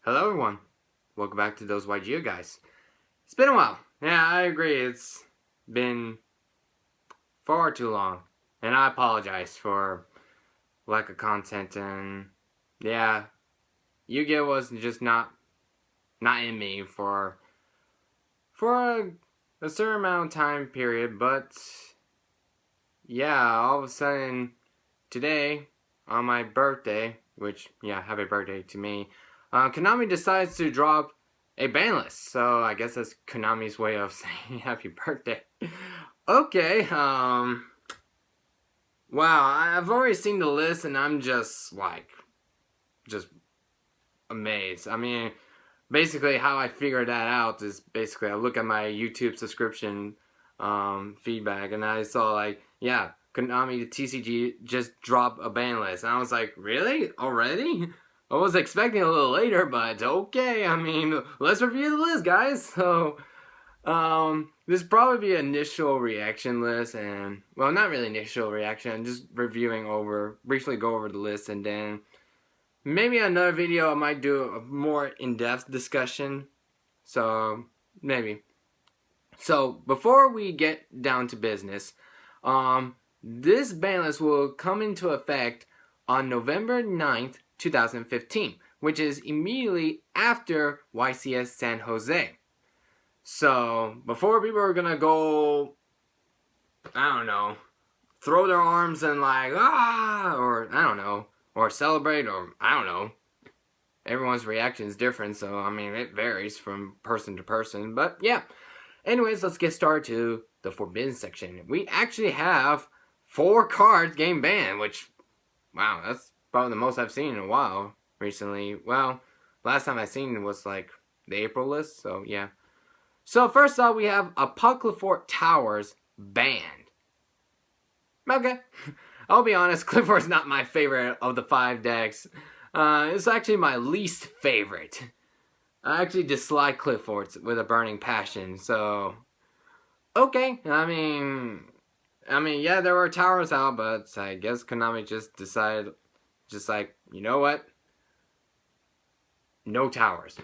Hello everyone, welcome back to ThoseYGOguys. It's been a while. Yeah, I agree, it's been far too long. And I apologize for lack of content and yeah, Yu-Gi-Oh was just not in me for a certain amount of time period, but yeah, all of a sudden today on my birthday, which yeah, happy birthday to me, Konami decides to drop a ban list. So I guess that's Konami's way of saying happy birthday. Okay, wow, I've already seen the list and I'm just amazed. I mean, basically how I figured that out is basically I look at my YouTube subscription feedback and I saw like, yeah, Konami the TCG just dropped a ban list. And I was like, really? Already? I was expecting a little later, but okay. I mean, let's review the list, guys. So, this probably be an initial reaction list, and well, not really initial reaction. Just briefly go over the list, and then maybe another video I might do a more in-depth discussion. So maybe. So before we get down to business, this ban list will come into effect on November 9th, 2015, which is immediately after YCS San Jose. So before people are gonna go, I don't know, throw their arms and like, or I don't know, or celebrate, or I don't know. Everyone's reaction is different, so I mean, it varies from person to person. But yeah, anyways, let's get started to the forbidden section. We actually have 4 cards getting banned, which, wow, that's probably the most I've seen in a while recently. Well, last time I seen it was like the April list, so yeah. So first off, we have Apocalypse Towers banned. Okay, I'll be honest, Clifford's not my favorite of the 5 decks. It's actually my least favorite. I actually dislike Clifford's with a burning passion, so okay. I mean, yeah, there were towers out, but I guess Konami just decided, just like, you know what? No towers.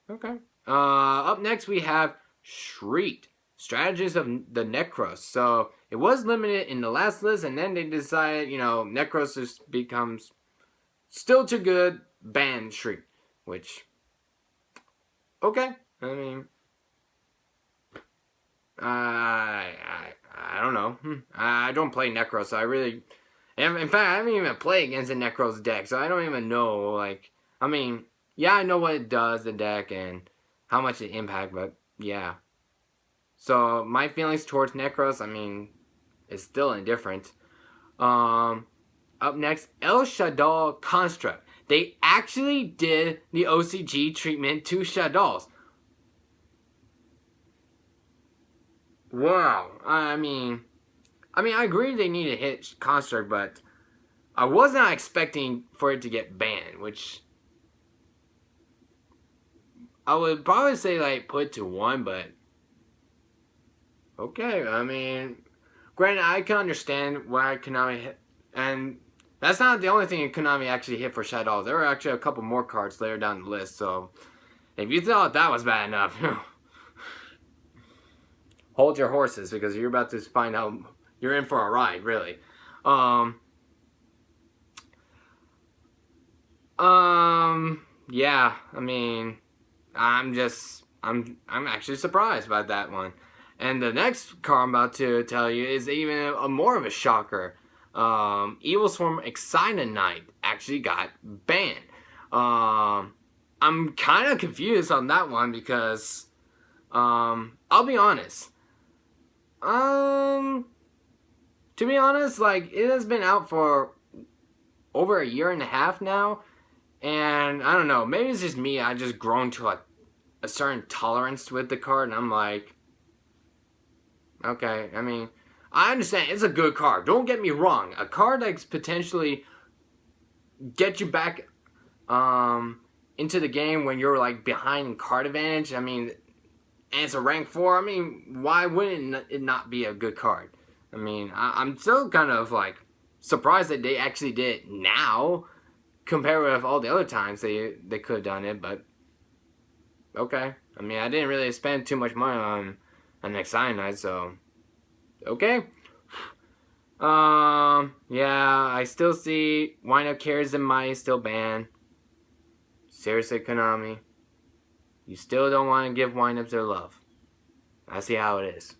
Okay. Up next we have Shriek, Strategies of the Necros. So it was limited in the last list, and then they decided, you know, Necros just becomes still too good, ban Shriek. Which, okay, I mean, I don't know. I don't play Necros, so I really, in fact, I haven't even played against the Necros deck, so I don't even know, like, I mean, yeah, I know what it does, the deck, and how much it impact, but yeah. So my feelings towards Necros, I mean, is still indifferent. Up next, El Shaddai Construct. They actually did the OCG treatment to Shaddolls. Wow. I mean, I agree they need to hit Construct, but I was not expecting for it to get banned, which I would probably say like put to 1, but okay. I mean, granted, I can understand why Konami hit, and that's not the only thing Konami actually hit for Shadow. There were actually a couple more cards later down the list, so if you thought that was bad enough, hold your horses, because you're about to find out you're in for a ride, really. Yeah, I mean, I'm actually surprised by that one. And the next card I'm about to tell you is even more of a shocker. Evil Swarm Excited Knight actually got banned. I'm kind of confused on that one because, I'll be honest. To be honest, like, it has been out for over a year and a half now. And I don't know, maybe it's just me. I just grown to a certain tolerance with the card, and I'm like, okay, I mean, I understand it's a good card. Don't get me wrong. A card that's potentially get you back into the game when you're like behind in card advantage. I mean, and it's a rank 4. I mean, why wouldn't it not be a good card? I mean, I'm still kind of like surprised that they actually did it now, compared with all the other times they could have done it, but okay. I mean, I didn't really spend too much money on next cyanide, so okay. Yeah, I still see wind-up carriers and might still banned. Seriously, Konami, you still don't want to give wind-ups their love. I see how it is.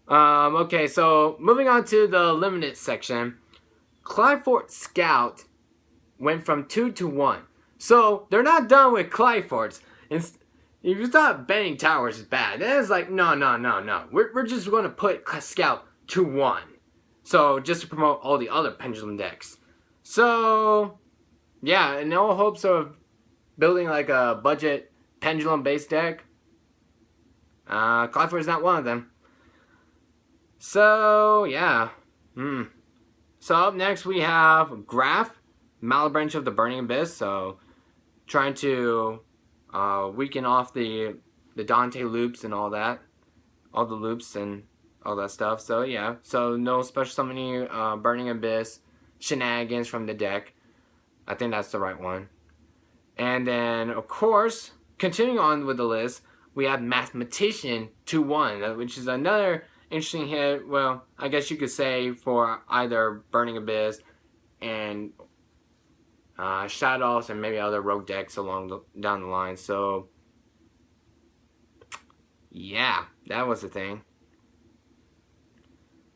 Okay, so moving on to the limited section. Clyfort Scout went from 2 to 1. So, they're not done with Clyforts. If you thought banning towers is bad, then it's like, no. We're just going to put Scout to 1. So, just to promote all the other Pendulum decks. So, yeah, in all hopes of building like a budget Pendulum-based deck, Clyfort is not one of them. So, yeah. So, up next we have Graph, Malabranch of the Burning Abyss. So, trying to weaken off the Dante loops and all that. All the loops and all that stuff. So, yeah. So, no special summoning Burning Abyss shenanigans from the deck. I think that's the right one. And then, of course, continuing on with the list, we have Mathematician 2-1, which is another interesting hit. Well, I guess you could say for either Burning Abyss and Shadows and maybe other rogue decks down the line. So, yeah, that was the thing.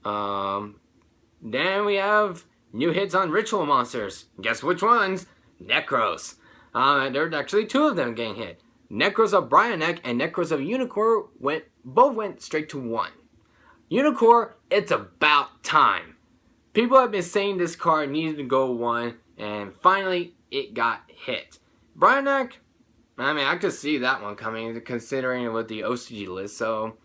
Then we have new hits on Ritual Monsters. Guess which ones? Necros. There are actually 2 of them getting hit. Necros of Brionek and Necros of Unicorn both went straight to 1. Unicorn, it's about time. People have been saying this card needed to go 1, and finally it got hit. Brionek, I mean, I could see that one coming, considering it with the OCG list, so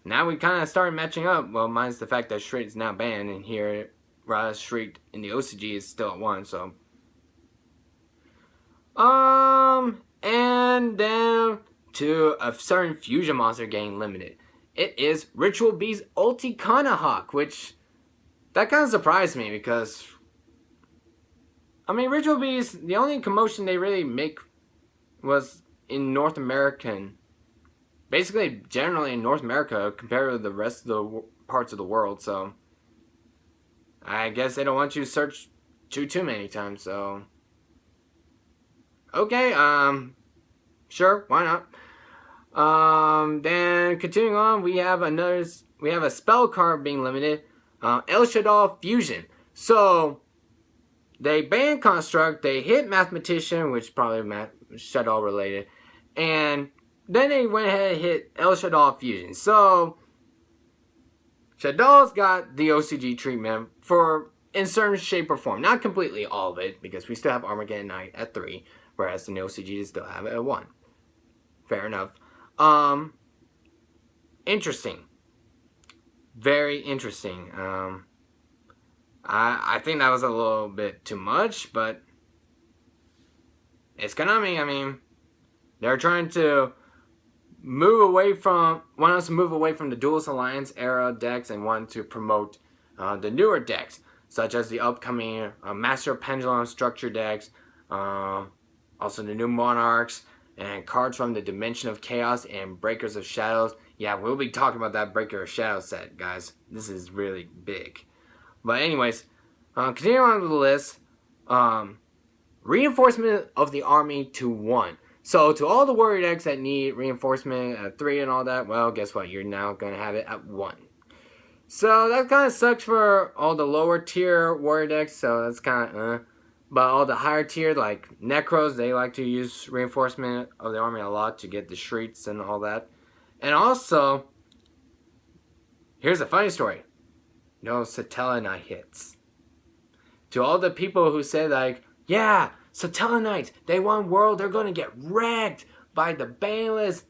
now we kind of started matching up. Well, minus the fact that Shriek is now banned, and here, whereas Shriek in the OCG is still at 1, so. And then to a certain fusion monster getting limited. It is Ritual Beast Ulti Hawk, which that kind of surprised me because, I mean, Ritual Beast, the only commotion they really make was in North American, basically generally in North America compared to the rest of the parts of the world, so I guess they don't want you to search too many times, so okay, sure, why not? Then continuing on, we have a spell card being limited, El Shaddai Fusion. So they banned Construct, they hit Mathematician, which probably Shaddai related, and then they went ahead and hit El Shaddai Fusion. So Shaddai's got the OCG treatment for in certain shape or form, not completely all of it, because we still have Armageddon Knight at 3. Whereas the OCGs still have it at 1. Fair enough. Interesting. Very interesting. I think that was a little bit too much, but it's Konami. I mean, they're trying to want us to move away from the Duelist Alliance era decks and want to promote the newer decks, such as the upcoming Master Pendulum structure decks, also the new Monarchs, and cards from the Dimension of Chaos and Breakers of Shadows. Yeah, we'll be talking about that Breaker of Shadows set, guys. This is really big. But anyways, continuing on with the list, reinforcement of the army to 1. So to all the warrior decks that need reinforcement at 3 and all that, well, guess what? You're now going to have it at 1. So that kind of sucks for all the lower tier warrior decks, so that's kind of But all the higher tier, like Necros, they like to use reinforcement of the army a lot to get the Shrieks and all that. And also, here's a funny story. No Satellanite hits. To all the people who say like, yeah, Satellanites, they won world, they're going to get wrecked by the ban list.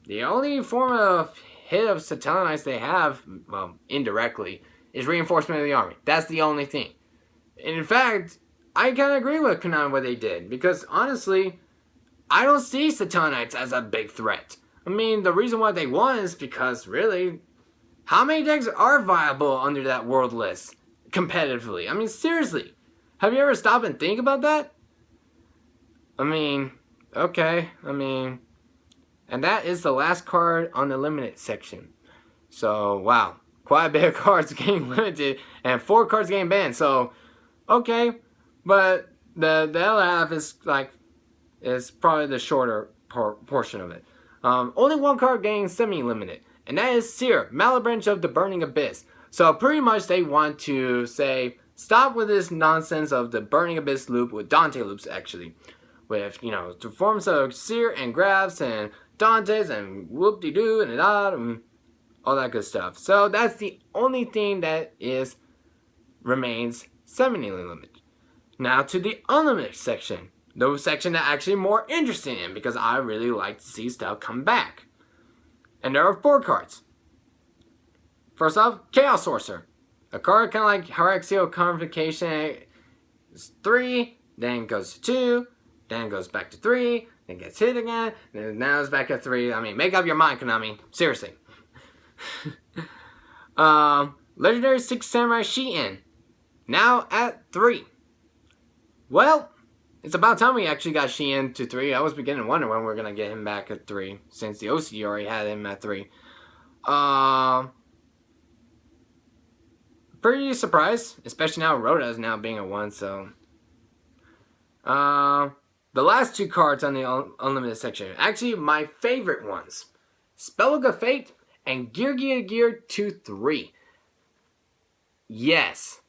The only form of hit of Satellanites they have, well, indirectly, is reinforcement of the army. That's the only thing. And in fact, I kind of agree with Konami what they did, because honestly, I don't see Satellanites as a big threat. I mean, the reason why they won is because, really, how many decks are viable under that world list? competitively. I mean, seriously. Have you ever stopped and think about that? I mean, okay. I mean, and that is the last card on the limited section. So, wow. Quite a bit of cards getting limited and 4 cards getting banned. So, okay. But the other half is probably the shorter portion of it. Only 1 card getting semi-limited. And that is Seer, Malebranche of the Burning Abyss. So pretty much they want to say, stop with this nonsense of the Burning Abyss loop with Dante loops actually. With, the forms of Seer and Graphs and Dante's and whoop-de-doo and all that good stuff. So that's the only thing that remains semi-limited. Now to the unlimited section. The section that actually more interesting in because I really like to see stuff come back. And there are 4 cards. First off, Chaos Sorcerer. A card kind of like Hierarchical Convocation. It's 3, then goes to 2, then goes back to 3, then gets hit again, then now it's back at 3. I mean, make up your mind, Konami. Seriously. Legendary 6 Samurai Shien. Now at 3. Well, it's about time we actually got Shien to 3. I was beginning to wonder when we were going to get him back at 3, since the OC already had him at 3. Pretty surprised, especially now Rhoda is now being a 1, so. The last 2 cards on the unlimited section, actually my favorite ones. Spellbook of Fate and Gear 2-3. Yes.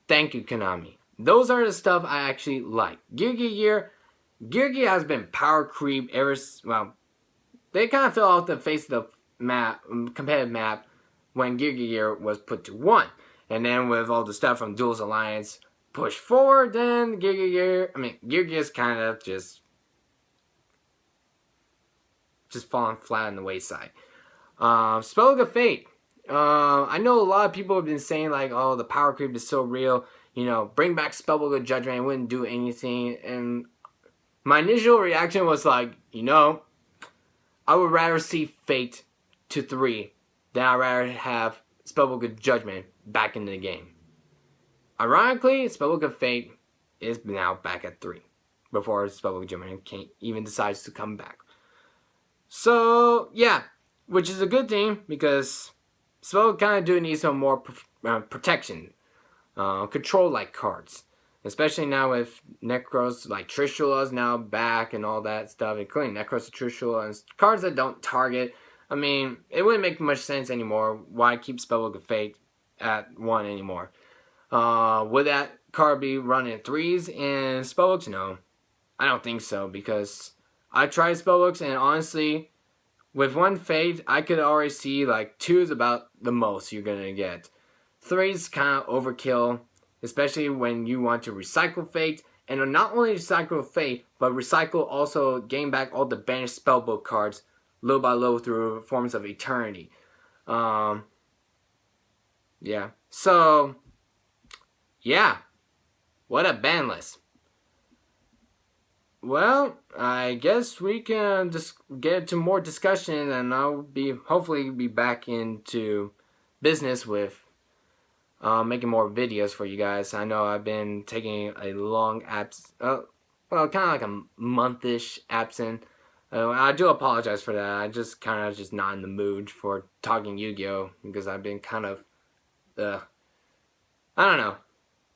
Thank you, Konami. Those are the stuff I actually like. Gear has been power creep ever well, they kind of fell off the face of the map, competitive map, when Gear was put to 1. And then with all the stuff from Duels Alliance pushed forward, then Gear is kind of just falling flat on the wayside. Spellbook of Fate. I know a lot of people have been saying like, oh, the power creep is so real. Bring back Spellbook of Judgment. It wouldn't do anything. And my initial reaction was like, I would rather see Fate to 3 than I'd rather have Spellbook of Judgment back into the game. Ironically, Spellbook of Fate is now back at 3 before Spellbook of Judgment even decides to come back. So, yeah, which is a good thing because Spellbook kind of do need some more protection, control-like cards. Especially now with Necros, like Trishula's now back and all that stuff, including Necros and Trishula and cards that don't target. I mean, it wouldn't make much sense anymore. Why keep Spellbook of Fate at 1 anymore? Would that card be running 3s in Spellbooks? No, I don't think so because I tried Spellbooks and honestly, with 1 Fate, I could already see like 2 is about the most you're gonna get. 3's kind of overkill. Especially when you want to recycle Fate. And not only recycle Fate, but recycle also gain back all the banished spellbook cards little by little through Forms of Eternity. Yeah. So, yeah. What a ban list. Well, I guess we can just get into more discussion and I'll hopefully be back into business with making more videos for you guys. I know I've been taking a long kind of like a month-ish absent. I do apologize for that. I just kind of just not in the mood for talking Yu-Gi-Oh! Because I've been kind of, I don't know.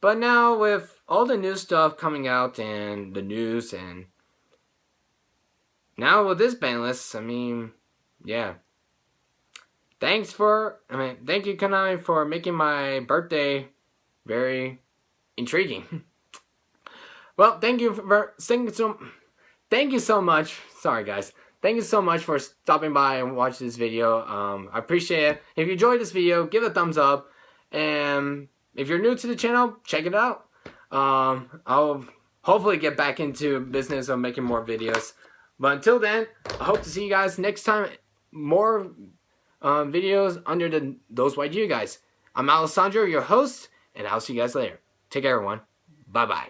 But now with all the new stuff coming out and the news and now with this ban list, I mean, yeah. Thank you Konami for making my birthday very intriguing. Well, thank you so much. Sorry guys. Thank you so much for stopping by and watching this video. I appreciate it. If you enjoyed this video, give it a thumbs up. And if you're new to the channel, check it out. I'll hopefully get back into business of making more videos. But until then, I hope to see you guys next time. More videos under the ThoseYGOguys. I'm Alessandro, your host, and I'll see you guys later. Take care, everyone. Bye-bye.